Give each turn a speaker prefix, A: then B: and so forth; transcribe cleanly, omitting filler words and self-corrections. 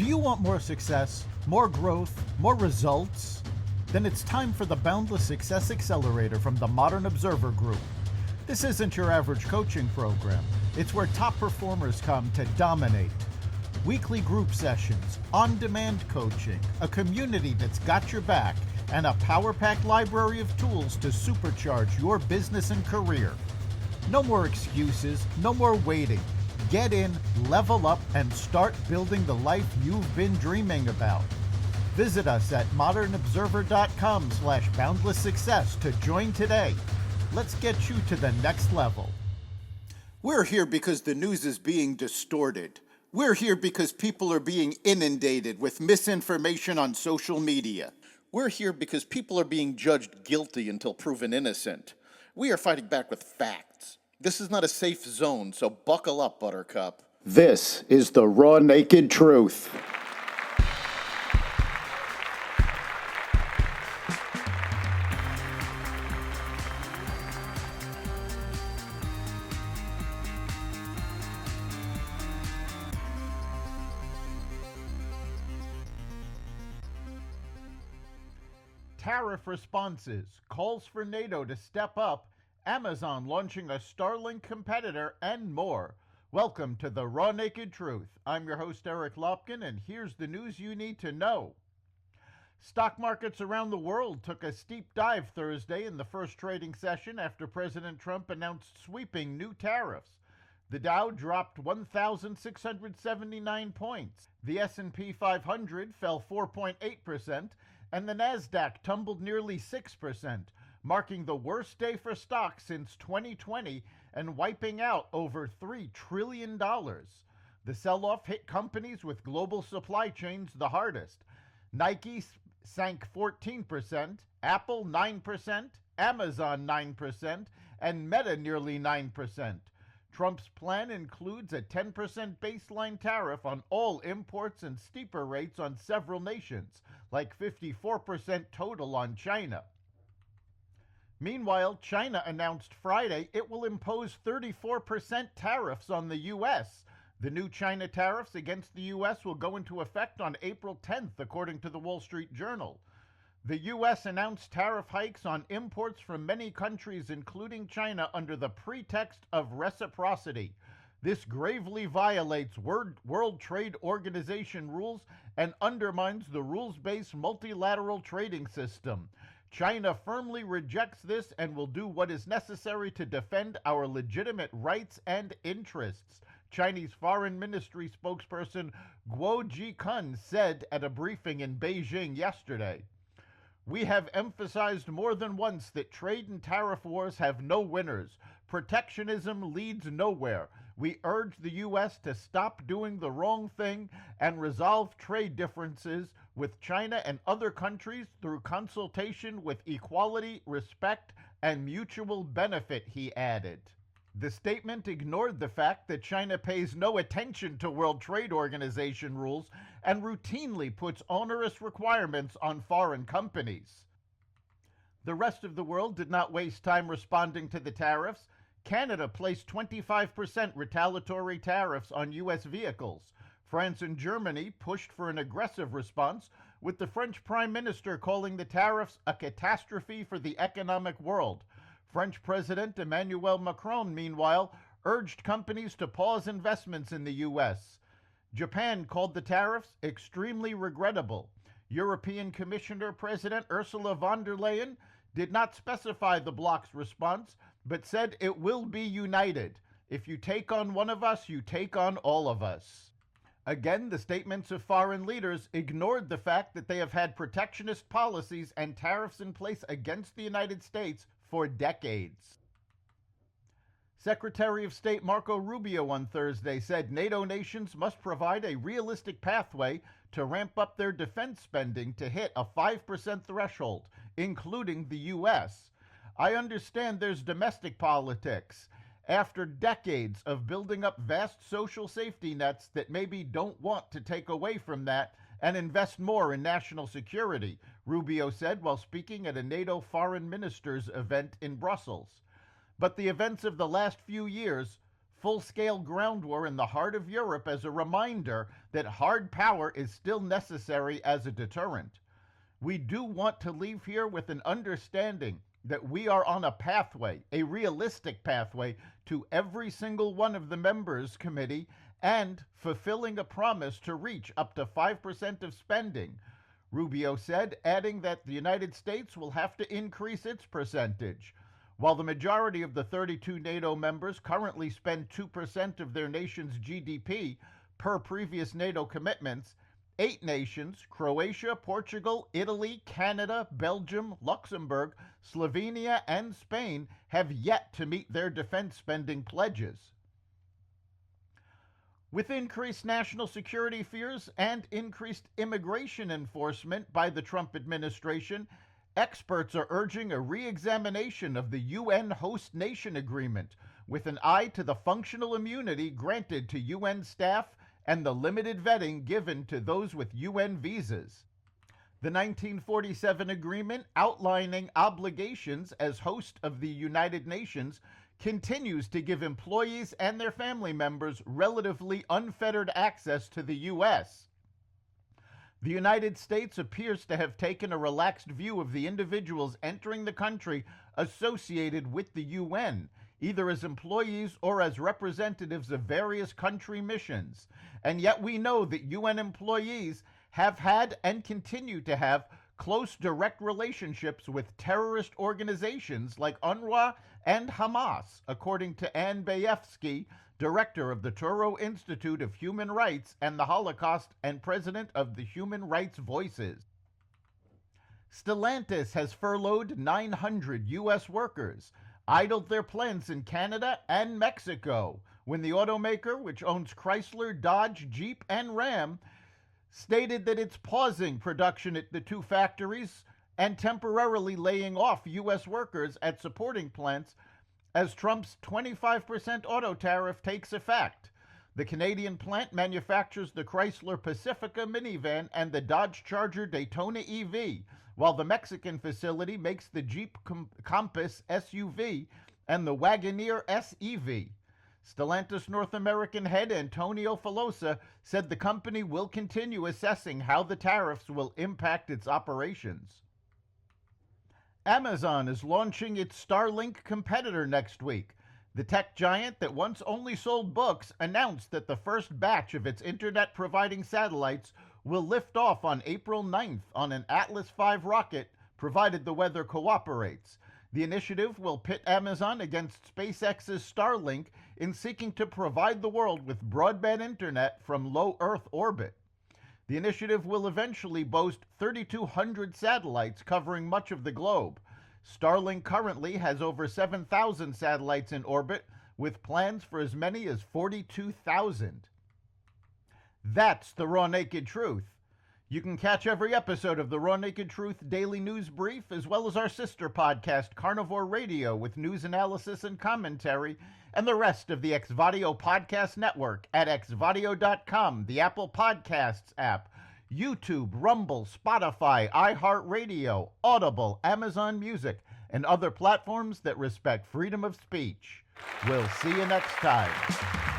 A: Do you want more success, more growth, more results? Then it's time for the Boundless Success Accelerator from the Modern Observer Group. This isn't your average coaching program. It's where top performers come to dominate. Weekly group sessions, on-demand coaching, a community that's got your back, and a power-packed library of tools to supercharge your business and career. No more excuses, no more waiting. Get in, level up, and start building the life you've been dreaming about. Visit us at modernobserver.com/boundlesssuccess to join today. Let's get you to the next level. We're here because the news is being distorted. We're here because people are being inundated with misinformation on social media. We're here because people are being judged guilty until proven innocent. We are fighting back with facts. This is not a safe zone, so buckle up, Buttercup. This is the raw, naked truth. Tariff responses, calls for NATO to step up, Amazon launching a Starlink competitor, and more. Welcome to the Raw Naked Truth. I'm your host, Eric Lopkin, and here's the news you need to know. Stock markets around the world took a steep dive Thursday in the first trading session after President Trump announced sweeping new tariffs. The Dow dropped 1,679 points. The S&P 500 fell 4.8%, and the Nasdaq tumbled nearly 6%, marking the worst day for stocks since 2020 and wiping out over $3 trillion. The sell-off hit companies with global supply chains the hardest. Nike sank 14%, Apple 9%, Amazon 9%, and Meta nearly 9%. Trump's plan includes a 10% baseline tariff on all imports and steeper rates on several nations, like 54% total on China. Meanwhile, China announced Friday it will impose 34% tariffs on the U.S. The new China tariffs against the U.S. will go into effect on April 10th, according to the Wall Street Journal. The U.S. announced tariff hikes on imports from many countries, including China, under the pretext of reciprocity. This gravely violates World Trade Organization rules and undermines the rules-based multilateral trading system. China firmly rejects this and will do what is necessary to defend our legitimate rights and interests, Chinese Foreign Ministry spokesperson Guo Jikun said at a briefing in Beijing yesterday. We have emphasized more than once that trade and tariff wars have no winners. Protectionism leads nowhere. We urge the U.S. to stop doing the wrong thing and resolve trade differences with China and other countries through consultation with equality, respect, and mutual benefit, he added. The statement ignored the fact that China pays no attention to World Trade Organization rules and routinely puts onerous requirements on foreign companies. The rest of the world did not waste time responding to the tariffs. Canada placed 25% retaliatory tariffs on U.S. vehicles. France and Germany pushed for an aggressive response, with the French Prime Minister calling the tariffs a catastrophe for the economic world. French President Emmanuel Macron, meanwhile, urged companies to pause investments in the U.S. Japan called the tariffs extremely regrettable. European Commissioner President Ursula von der Leyen did not specify the bloc's response, but said it will be united. If you take on one of us, you take on all of us. Again, the statements of foreign leaders ignored the fact that they have had protectionist policies and tariffs in place against the United States for decades. Secretary of State Marco Rubio on Thursday said NATO nations must provide a realistic pathway to ramp up their defense spending to hit a 5% threshold, including the U.S. I understand there's domestic politics. After decades of building up vast social safety nets that maybe don't want to take away from that and invest more in national security, Rubio said while speaking at a NATO foreign ministers event in Brussels. But the events of the last few years full-scale ground war in the heart of Europe as a reminder that hard power is still necessary as a deterrent. We do want to leave here with an understanding that we are on a pathway, a realistic pathway, to every single one of the members' committee and fulfilling a promise to reach up to 5% of spending, Rubio said, adding that the United States will have to increase its percentage. While the majority of the 32 NATO members currently spend 2% of their nation's GDP per previous NATO commitments, 8 nations, Croatia, Portugal, Italy, Canada, Belgium, Luxembourg, Slovenia, and Spain, have yet to meet their defense spending pledges. With increased national security fears and increased immigration enforcement by the Trump administration, experts are urging a re-examination of the UN host nation agreement with an eye to the functional immunity granted to UN staff and the limited vetting given to those with UN visas. The 1947 agreement outlining obligations as host of the United Nations continues to give employees and their family members relatively unfettered access to the U.S. The United States appears to have taken a relaxed view of the individuals entering the country associated with the UN, either as employees or as representatives of various country missions. And yet we know that UN employees have had and continue to have close direct relationships with terrorist organizations like UNRWA and Hamas, according to Ann Bayefsky, director of the Touro Institute of Human Rights and the Holocaust and president of the Human Rights Voices. Stellantis has furloughed 900 U.S. workers, idled their plants in Canada and Mexico, when the automaker, which owns Chrysler, Dodge, Jeep, and Ram, stated that it's pausing production at the 2 factories and temporarily laying off U.S. workers at supporting plants as Trump's 25% auto tariff takes effect. The Canadian plant manufactures the Chrysler Pacifica minivan and the Dodge Charger Daytona EV, while the Mexican facility makes the Jeep Compass SUV and the Wagoneer SEV. Stellantis North American head Antonio Filosa said the company will continue assessing how the tariffs will impact its operations. Amazon is launching its Starlink competitor next week. The tech giant that once only sold books announced that the first batch of its internet-providing satellites will lift off on April 9th on an Atlas V rocket, provided the weather cooperates. The initiative will pit Amazon against SpaceX's Starlink in seeking to provide the world with broadband internet from low Earth orbit. The initiative will eventually boast 3,200 satellites covering much of the globe. Starlink currently has over 7,000 satellites in orbit, with plans for as many as 42,000. That's the Raw Naked Truth. You can catch every episode of the Raw Naked Truth Daily News Brief, as well as our sister podcast, Carnivore Radio, with news analysis and commentary, and the rest of the Xvadio Podcast Network at xvadio.com, the Apple Podcasts app, YouTube, Rumble, Spotify, iHeartRadio, Audible, Amazon Music, and other platforms that respect freedom of speech. We'll see you next time.